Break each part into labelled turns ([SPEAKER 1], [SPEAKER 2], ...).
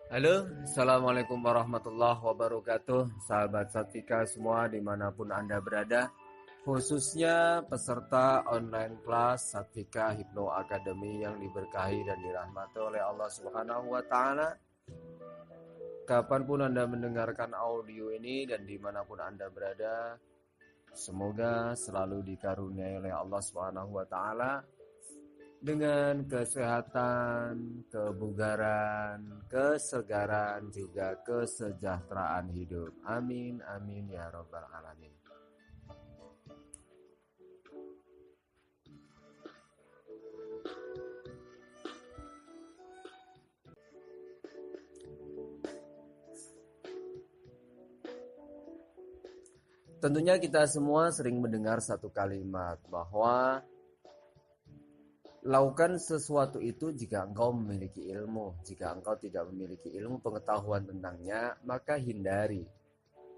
[SPEAKER 1] Halo, Assalamualaikum warahmatullahi wabarakatuh. Sahabat Satika semua dimanapun Anda berada, khususnya peserta online kelas Satika Hipno Academy yang diberkahi dan dirahmati oleh Allah Subhanahu wa Ta'ala. Kapanpun Anda mendengarkan audio ini dan dimanapun Anda berada, semoga selalu dikaruniai oleh Allah Subhanahu wa Ta'ala dengan kesehatan, kebugaran, kesegaran, juga kesejahteraan hidup. Amin, amin ya robbal alamin. Tentunya kita semua sering mendengar satu kalimat bahwa lakukan sesuatu itu jika engkau memiliki ilmu. Jika engkau tidak memiliki ilmu pengetahuan tentangnya, maka hindari.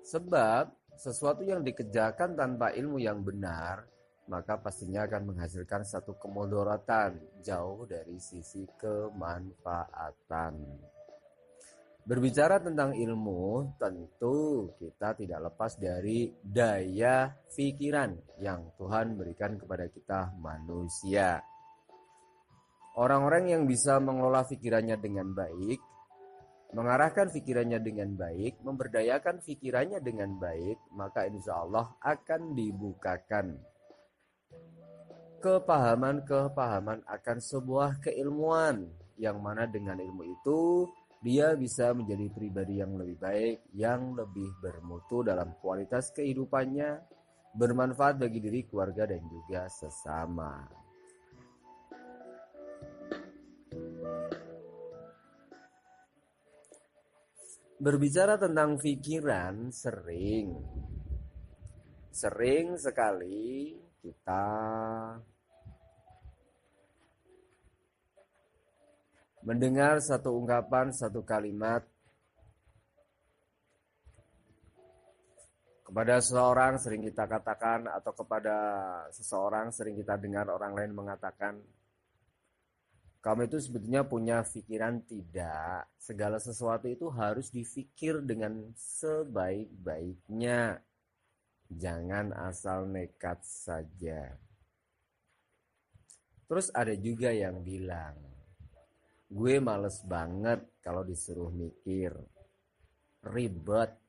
[SPEAKER 1] Sebab sesuatu yang dikerjakan tanpa ilmu yang benar, maka pastinya akan menghasilkan satu kemudaratan jauh dari sisi kemanfaatan. Berbicara tentang ilmu, tentu kita tidak lepas dari daya pikiran yang Tuhan berikan kepada kita manusia. Orang-orang yang bisa mengelola pikirannya dengan baik, mengarahkan pikirannya dengan baik, memberdayakan pikirannya dengan baik, maka insya Allah akan dibukakan kepahaman-kepahaman akan sebuah keilmuan, yang mana dengan ilmu itu dia bisa menjadi pribadi yang lebih baik, yang lebih bermutu dalam kualitas kehidupannya, bermanfaat bagi diri, keluarga, dan juga sesama. Berbicara tentang pikiran, sering sekali kita mendengar satu ungkapan, satu kalimat kepada seseorang, sering kita katakan, atau kepada seseorang sering kita dengar orang lain mengatakan, kamu itu sebetulnya punya pikiran. Tidak. Segala sesuatu itu harus difikir dengan sebaik-baiknya. Jangan asal nekat saja. Terus ada juga yang bilang, gue males banget kalau disuruh mikir, ribet.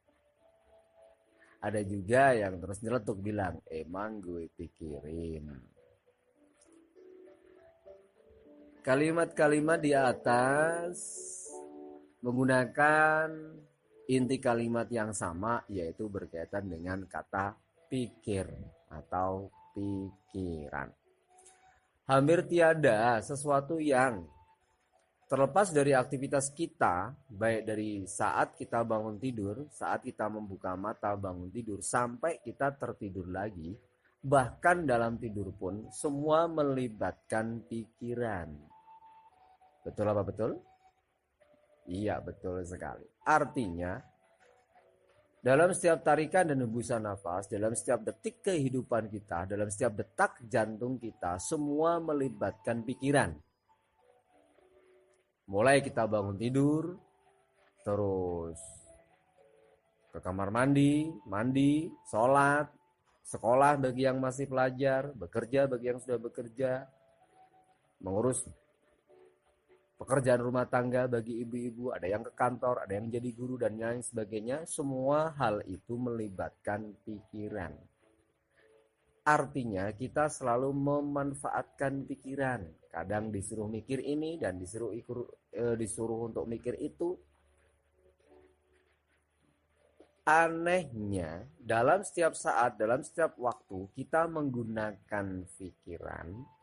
[SPEAKER 1] Ada juga yang terus nyeletuk bilang, emang gue pikirin. Kalimat-kalimat di atas menggunakan inti kalimat yang sama, yaitu berkaitan dengan kata pikir atau pikiran. Hampir tiada sesuatu yang terlepas dari aktivitas kita, baik dari saat kita bangun tidur, saat kita membuka mata bangun tidur, sampai kita tertidur lagi, bahkan dalam tidur pun, semua melibatkan pikiran. Betul apa betul? Iya, betul sekali. Artinya, dalam setiap tarikan dan hembusan nafas, dalam setiap detik kehidupan kita, dalam setiap detak jantung kita, semua melibatkan pikiran. Mulai kita bangun tidur, terus ke kamar mandi, sholat, sekolah bagi yang masih pelajar, bekerja bagi yang sudah bekerja, mengurus pekerjaan rumah tangga bagi ibu-ibu, ada yang ke kantor, ada yang jadi guru, dan lain sebagainya. Semua hal itu melibatkan pikiran. Artinya kita selalu memanfaatkan pikiran. Kadang disuruh mikir ini dan disuruh untuk mikir itu. Anehnya, dalam setiap saat, dalam setiap waktu kita menggunakan pikiran,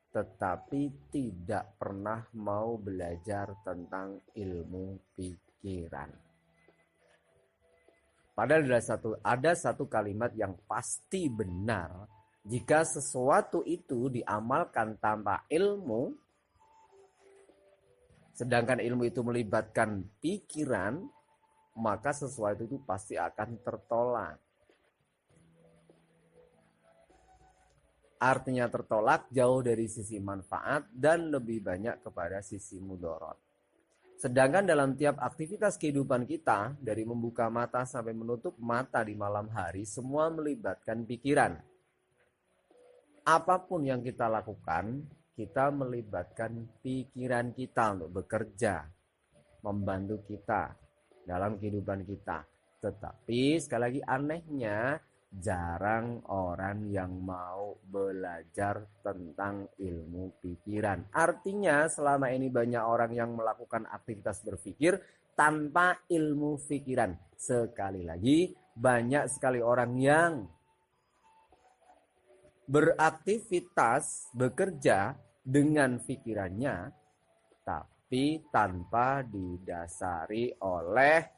[SPEAKER 1] tetapi tidak pernah mau belajar tentang ilmu pikiran. Padahal ada satu kalimat yang pasti benar. Jika sesuatu itu diamalkan tanpa ilmu, sedangkan ilmu itu melibatkan pikiran, maka sesuatu itu pasti akan tertolak. Artinya tertolak jauh dari sisi manfaat dan lebih banyak kepada sisi mudarat. Sedangkan dalam tiap aktivitas kehidupan kita, dari membuka mata sampai menutup mata di malam hari, semua melibatkan pikiran. Apapun yang kita lakukan, kita melibatkan pikiran kita untuk bekerja, membantu kita dalam kehidupan kita. Tetapi sekali lagi anehnya, jarang orang yang mau belajar tentang ilmu pikiran. Artinya selama ini banyak orang yang melakukan aktivitas berpikir tanpa ilmu pikiran. Sekali lagi, banyak sekali orang yang beraktivitas, bekerja dengan pikirannya, tapi tanpa didasari oleh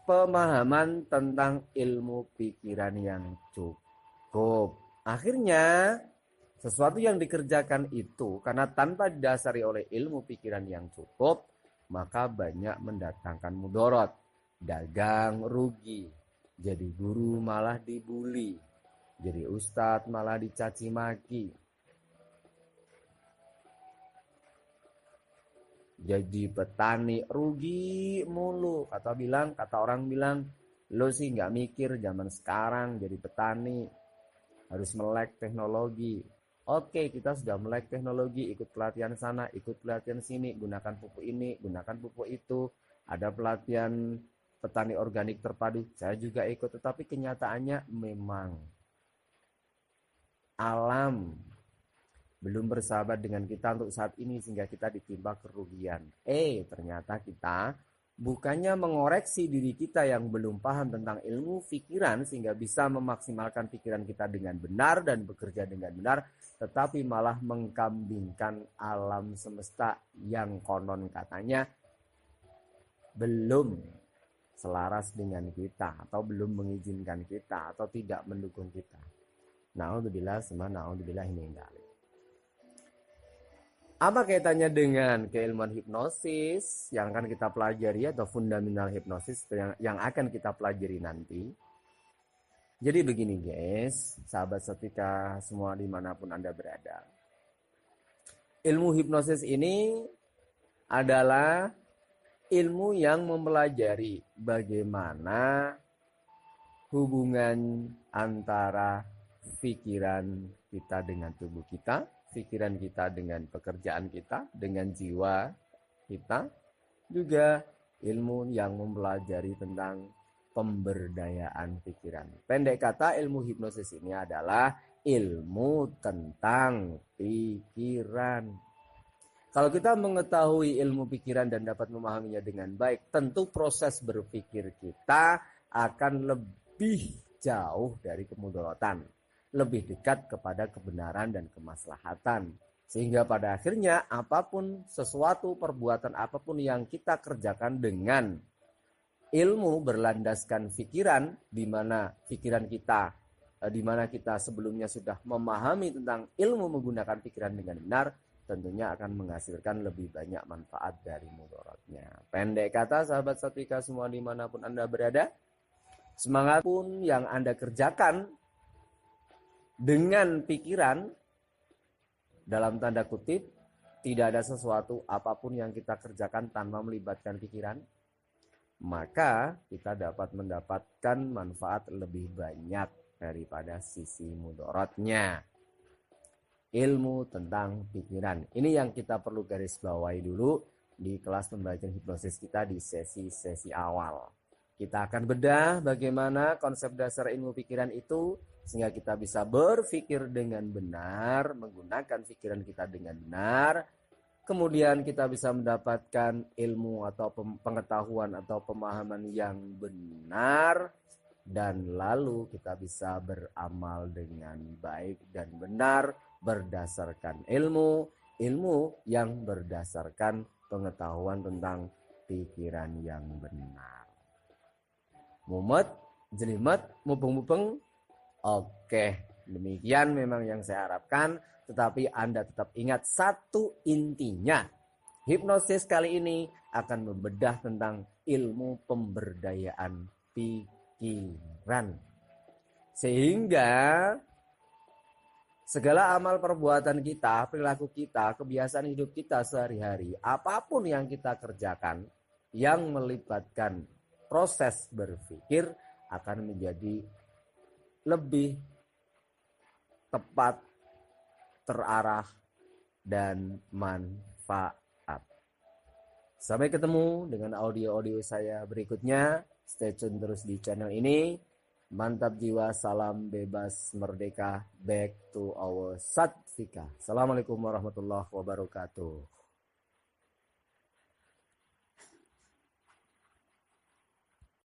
[SPEAKER 1] pemahaman tentang ilmu pikiran yang cukup. Akhirnya, sesuatu yang dikerjakan itu karena tanpa didasari oleh ilmu pikiran yang cukup, maka banyak mendatangkan mudorot. Dagang rugi, jadi guru malah dibully, jadi ustadz malah dicaci maki, jadi petani rugi mulu. Kata orang bilang, lo sih nggak mikir zaman sekarang jadi petani harus melek teknologi. Oke, kita sudah melek teknologi, ikut pelatihan sana, ikut pelatihan sini, gunakan pupuk ini, gunakan pupuk itu, ada pelatihan petani organik terpadu, saya juga ikut. Tetapi kenyataannya memang alam belum bersahabat dengan kita untuk saat ini sehingga kita ditimpa kerugian. Ternyata kita bukannya mengoreksi diri kita yang belum paham tentang ilmu pikiran sehingga bisa memaksimalkan pikiran kita dengan benar dan bekerja dengan benar, tetapi malah mengkambingkan alam semesta yang konon katanya belum selaras dengan kita atau belum mengizinkan kita atau tidak mendukung kita. Na'udzubillah summa na'udzubillah min dzalik. Apa kaitannya dengan keilmuan hipnosis yang akan kita pelajari atau fundamental hipnosis yang akan kita pelajari nanti? Jadi begini guys, sahabat setika semua dimanapun Anda berada. Ilmu hipnosis ini adalah ilmu yang mempelajari bagaimana hubungan antara pikiran kita dengan tubuh kita, pikiran kita dengan pekerjaan kita, dengan jiwa kita, juga ilmu yang mempelajari tentang pemberdayaan pikiran. Pendek kata, ilmu hipnosis ini adalah ilmu tentang pikiran. Kalau kita mengetahui ilmu pikiran dan dapat memahaminya dengan baik, tentu proses berpikir kita akan lebih jauh dari kemudorotan, lebih dekat kepada kebenaran dan kemaslahatan. Sehingga pada akhirnya apapun, sesuatu perbuatan apapun yang kita kerjakan dengan ilmu berlandaskan pikiran, di mana pikiran kita, di mana kita sebelumnya sudah memahami tentang ilmu menggunakan pikiran dengan benar, tentunya akan menghasilkan lebih banyak manfaat dari mudorotnya. Pendek kata sahabat setika semua dimanapun Anda berada, semangat pun yang Anda kerjakan dengan pikiran, dalam tanda kutip, tidak ada sesuatu apapun yang kita kerjakan tanpa melibatkan pikiran, maka kita dapat mendapatkan manfaat lebih banyak daripada sisi mudorotnya. Ilmu tentang pikiran. Ini yang kita perlu garis bawahi dulu di kelas pembelajaran hipnosis kita di sesi-sesi awal. Kita akan bedah bagaimana konsep dasar ilmu pikiran itu sehingga kita bisa berpikir dengan benar, menggunakan pikiran kita dengan benar. Kemudian kita bisa mendapatkan ilmu atau pengetahuan atau pemahaman yang benar, dan lalu kita bisa beramal dengan baik dan benar berdasarkan ilmu yang berdasarkan pengetahuan tentang pikiran yang benar. Mumet, jelimet, mubeng-mubeng. Oke, demikian memang yang saya harapkan. Tetapi Anda tetap ingat satu intinya. Hipnosis kali ini akan membedah tentang ilmu pemberdayaan pikiran. Sehingga Segala amal perbuatan kita, perilaku kita, kebiasaan hidup kita sehari-hari, apapun yang kita kerjakan yang melibatkan proses berpikir akan menjadi lebih tepat, terarah, dan manfaat. Sampai ketemu dengan audio-audio saya berikutnya. Stay tune terus di channel ini. Mantap jiwa, salam bebas merdeka, back to our Satvika. Assalamualaikum warahmatullahi wabarakatuh.